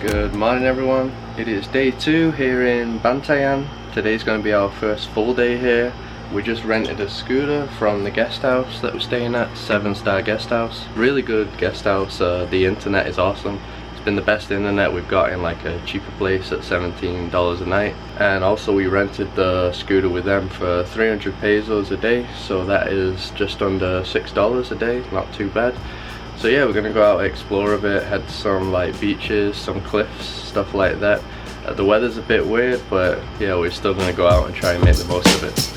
Good morning everyone, it is day 2 here in Bantayan. Today's going to be our first full day here. We just rented a scooter from the guest house that we're staying at, 7-star guest house. Really good guest house, the internet is awesome. It's been the best internet we've got in like a cheaper place at $17 a night. And also we rented the scooter with them for 300 pesos a day, so that is just under $6 a day, not too bad. So yeah, we're gonna go out, explore a bit, head to some like beaches, some cliffs, stuff like that. The weather's a bit weird, but yeah, we're still gonna go out and try and make the most of it.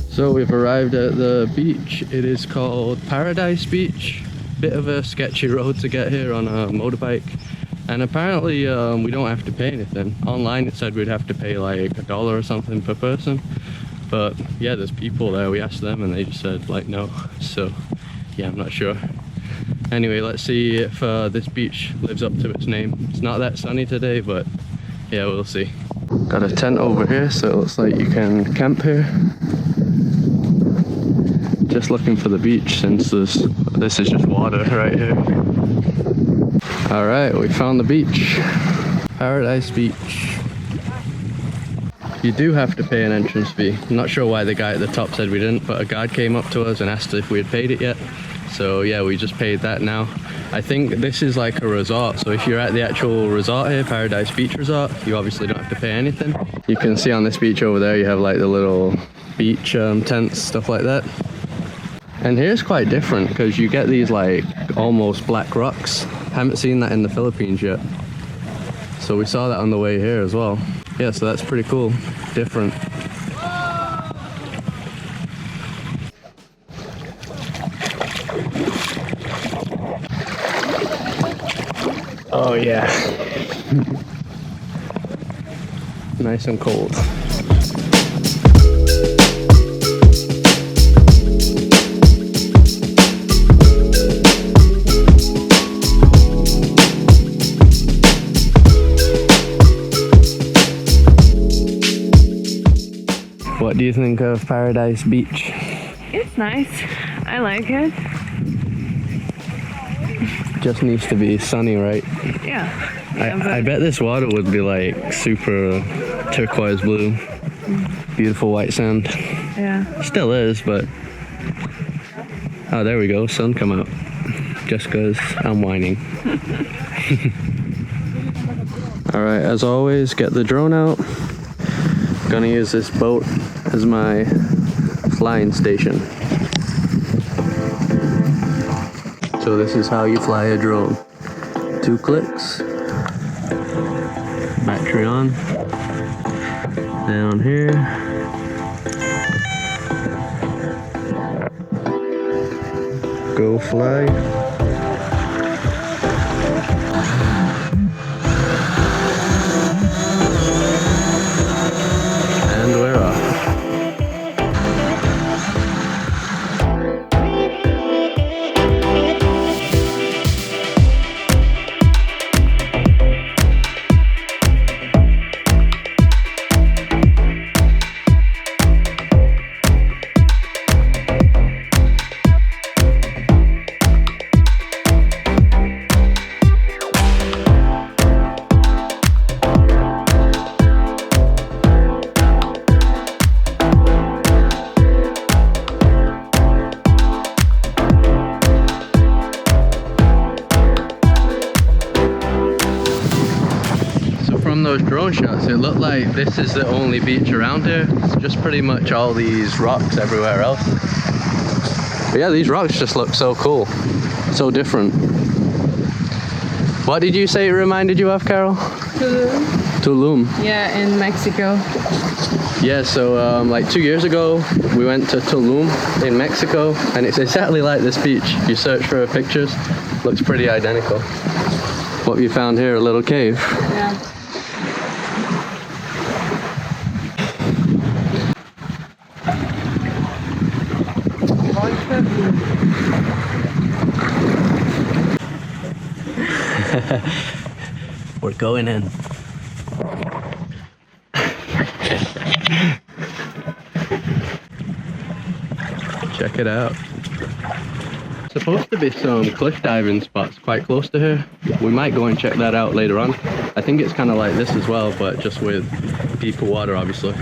So we've arrived at the beach. It is called Paradise Beach. Bit of a sketchy road to get here on a motorbike. And apparently we don't have to pay anything. Online it said we'd have to pay like $1 or something per person. But yeah, there's people there. We asked them and they just said like no. So yeah, I'm not sure. Anyway, let's see if this beach lives up to its name. It's not that sunny today, but yeah, we'll see. Got a tent over here, so it looks like you can camp here. Just looking for the beach since this is just water right here. Alright, we found the beach. Paradise Beach. You do have to pay an entrance fee. I'm not sure why the guy at the top said we didn't, but a guard came up to us and asked if we had paid it yet. So yeah, we just paid that now. I think this is like a resort, so if you're at the actual resort here, Paradise Beach Resort, you obviously don't have to pay anything. You can see on this beach over there, you have like the little beach tents, stuff like that. And here's quite different because you get these like almost black rocks. Haven't seen that in the Philippines yet. So we saw that on the way here as well. Yeah, so that's pretty cool. Different. Oh yeah. Nice and cold. What do you think of Paradise Beach? It's nice. I like it. Just needs to be sunny, right? Yeah. I bet this water would be like super turquoise blue. Beautiful white sand. Yeah. Still is, but... Oh, there we go. Sun come out. Just because I'm whining. Alright, as always, get the drone out. Gonna use this boat as my flying station. So this is how you fly a drone. 2 clicks. Battery on. Down here. Go fly. And we're off. From those drone shots, it looked like this is the only beach around here. It's just pretty much all these rocks everywhere else. But yeah, these rocks just look so cool, so different. What did you say it reminded you of, Carol? Tulum. Tulum. Yeah, in Mexico. Yeah, so like 2 years ago, we went to Tulum in Mexico, and it's exactly like this beach. You search for pictures, looks pretty identical. What we found here, a little cave. Yeah. We're going in. Check it out. Supposed to be some cliff diving spots quite close to here. We might go and check that out later on. I think it's kind of like this as well, but just with deeper water, obviously.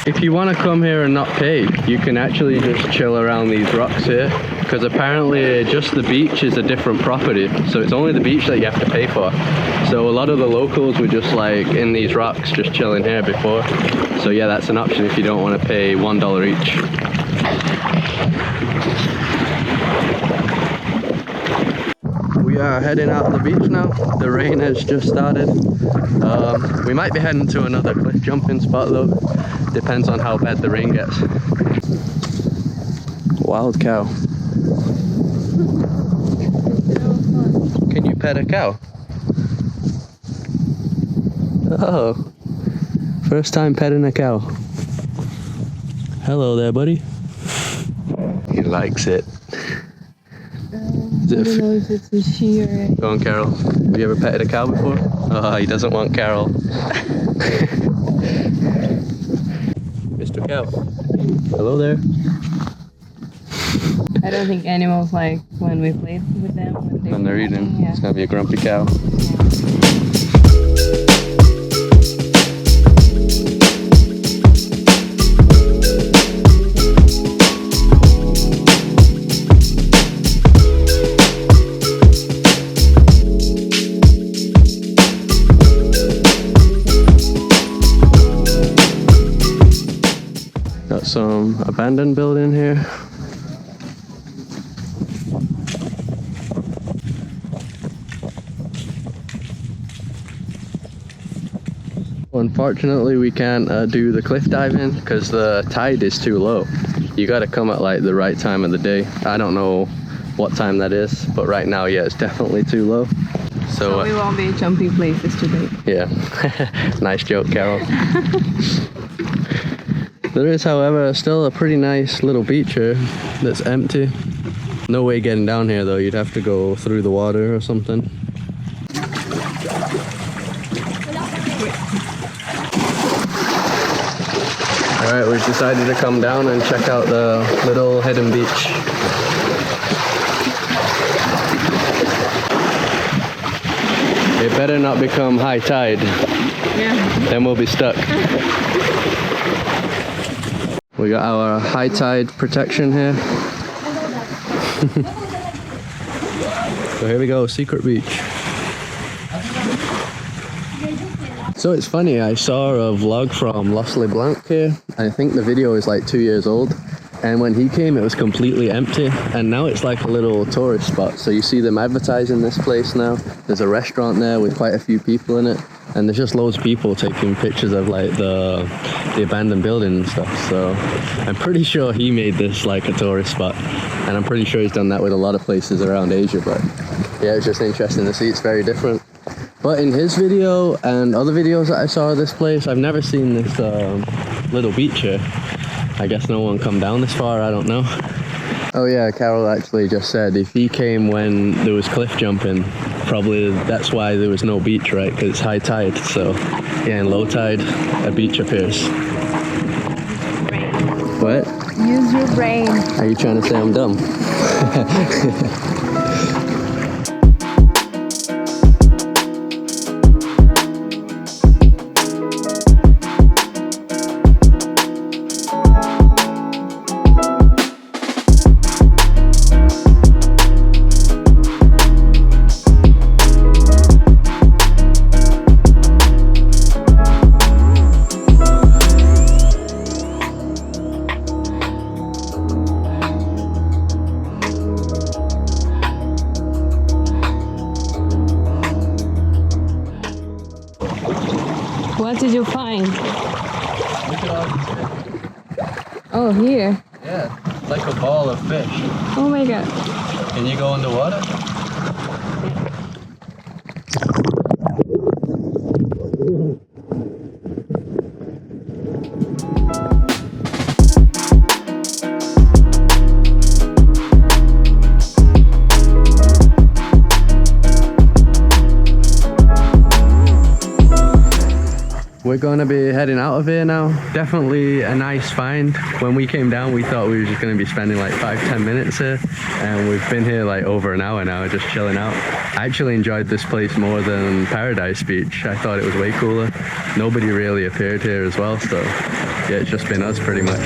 If you want to come here and not pay, you can actually just chill around these rocks here, because apparently just the beach is a different property, so it's only the beach that you have to pay for. So a lot of the locals were just like in these rocks just chilling here before. So yeah, that's an option if you don't want to pay $1 each. We are heading out to the beach now. The rain has just started. We might be heading to another cliff jumping spot though. Depends on how bad the rain gets. Wild cow. Can you pet a cow? Oh, first time petting a cow. Hello there, buddy. He likes it. I don't know if it's a she or a... Go on, Carol. Have you ever petted a cow before? Oh, he doesn't want Carol. Mr. Cow. Hello there. I don't think animals like when we played with them. When they're eating. Yeah. It's gonna be a grumpy cow. Got some abandoned building here. Unfortunately, we can't do the cliff diving because the tide is too low. You got to come at like the right time of the day. I don't know what time that is, but right now, yeah, it's definitely too low. So we won't be jumping places today. Yeah, nice joke, Carol. There is, however, still a pretty nice little beach here that's empty. No way getting down here though, you'd have to go through the water or something. Alright, we've decided to come down and check out the little hidden beach. It better not become high tide. Yeah. Then we'll be stuck. We got our high tide protection here. So here we go, secret beach. So it's funny, I saw a vlog from Los LeBlanc here. I think the video is like 2 years old. And when he came, it was completely empty. And now it's like a little tourist spot. So you see them advertising this place now. There's a restaurant there with quite a few people in it. And there's just loads of people taking pictures of like the abandoned building and stuff. So I'm pretty sure he made this like a tourist spot. And I'm pretty sure he's done that with a lot of places around Asia. But yeah, it's just interesting to see. It's very different. But in his video and other videos that I saw of this place, I've never seen this little beach here. I guess no one come down this far, I don't know. Oh yeah, Carol actually just said if he came when there was cliff jumping, probably that's why there was no beach, right? Because it's high tide, so yeah, in low tide, a beach appears. What? Use your brain. Are you trying to say I'm dumb? What did you find? Look at all these fish. Oh, here. Yeah, it's like a ball of fish. Oh my god. Can you go underwater? we're going to be heading out of here now. Definitely a nice find. When we came down, we thought we were just going to be spending like 5-10 minutes here, and we've been here like over an hour now, just chilling out. I actually enjoyed this place more than Paradise Beach. I thought it was way cooler. Nobody really appeared here as well, so yeah, it's just been us pretty much.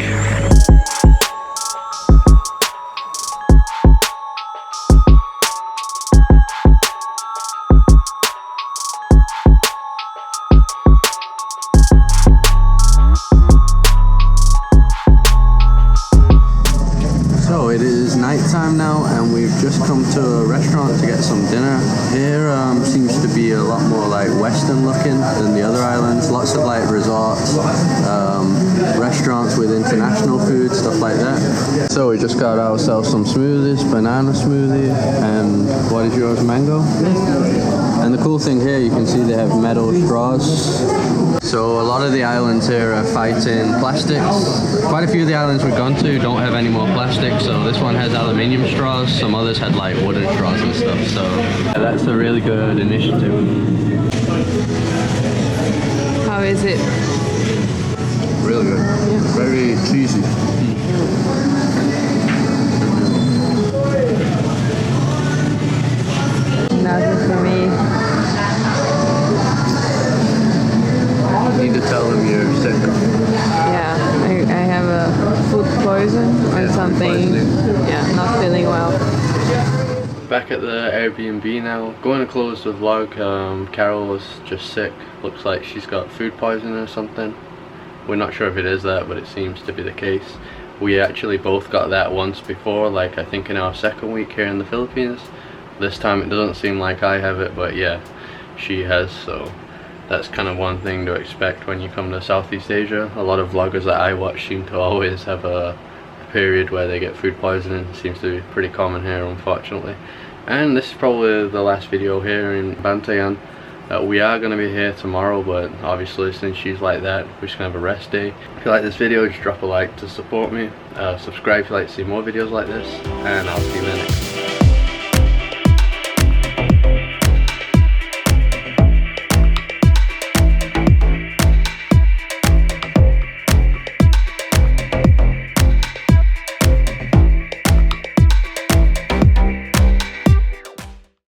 Nighttime now, and we've just come to a restaurant to get some dinner. Here seems to be a lot more like Western looking than the other islands. Lots of like resorts, restaurants with international food, stuff like that. So we just got ourselves some smoothies, banana smoothie, and what is yours, mango? And the cool thing here, you can see they have metal straws. So a lot of the islands here are fighting plastics. Quite a few of the islands we've gone to don't have any more plastic, so this one has aluminium straws. Some others had like wooden straws and stuff, so yeah, that's a really good initiative. How is it? Really good. Yeah. Very cheesy. Nothing for me. Need to tell them you're sick. Yeah, I have a food poison or something. Yeah, not feeling well. Back at the Airbnb now. Going to close the vlog. Carol was just sick. Looks like she's got food poisoning or something. We're not sure if it is that, but it seems to be the case. We actually both got that once before, like I think in our second week here in the Philippines. This time it doesn't seem like I have it, but yeah, she has, so that's kind of one thing to expect when you come to Southeast Asia. A lot of vloggers that I watch seem to always have a period where they get food poisoning. It seems to be pretty common here, unfortunately. And this is probably the last video here in Bantayan. We are going to be here tomorrow, but obviously since she's like that, we're just going to have a rest day. If you like this video, just drop a like to support me. Subscribe if you like to see more videos like this, and I'll see you in the next one.